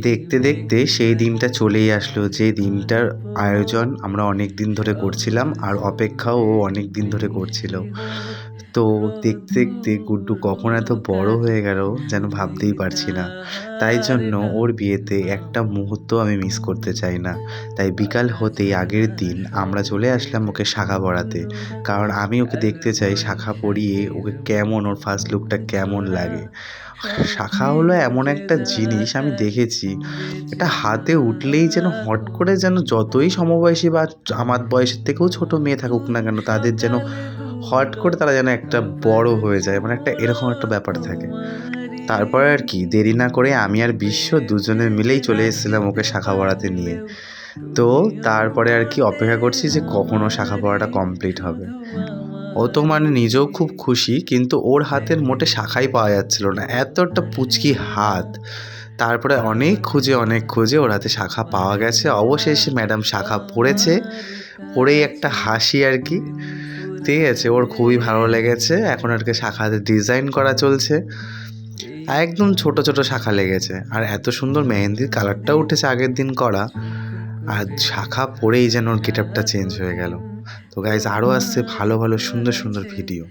দেখতে দেখতে সেই দিনটা চলেই আসলো, যে দিনটার আয়োজন আমরা অনেক দিন ধরে করছিলাম আর অপেক্ষাও ও অনেক দিন ধরে করছিল। তো দেখতে দেখতে গুড্ডু কখন এত বড় হয়ে গেল যেন ভাবতেই পারছি না। তাই জন্য ওর বিয়েতে একটা মুহূর্ত আমি মিস করতে চাই না। তাই বিকাল হতেই আগের দিন আমরা চলে আসলাম ওকে শাখা পরাতে। কারণ আমি ওকে দেখতে চাই শাখা পরিয়ে ওকে কেমন, ওর ফার্স্ট লুকটা কেমন লাগে। শাখা হলো এমন একটা জিনিস, আমি দেখেছি এটা হাতে উঠলেই যেন হট করে যেন যতই সমবয়সী বা আমার বয়সের থেকেও ছোট মেয়ে থাকুক না কেন, তাদের যেন হট করে তারা যেন একটা বড় হয়ে যায়, মানে একটা এরকম একটা ব্যাপার থাকে। তারপরে আর কি দেরি না করে আমি আর বিশ্ব দুজনে মিলেই চলে এসেছিলাম ওকে শাখা পরাতে নিয়ে। তো তারপরে আর কি অপেক্ষা করছি যে কখন ও শাখা পরাটা কমপ্লিট হবে। ও তো মানে নিজেও খুব খুশি, কিন্তু ওর হাতের মোটে শাখাই পাওয়া যাচ্ছিল না, এত একটা পুচকি হাত। তারপরে অনেক খুঁজে ওর হাতে শাখা পাওয়া গেছে। অবশেষে ম্যাডাম শাখা পরেছে, পরেই একটা হাসি আর কি। ঠিক আছে, ওর খুবই ভালো লেগেছে। এখন আর কি শাখাতে ডিজাইন করা চলছে। একদম ছোট ছোট শাখা লেগেছে, আর এত সুন্দর মেহেন্দির কালারটাও উঠেছে আগের দিন করা। আর শাখা পরেই যেন ওর গেটআপটা চেঞ্জ হয়ে গেল। তো গাইজ, আরও আসছে ভালো ভালো সুন্দর সুন্দর ভিডিও।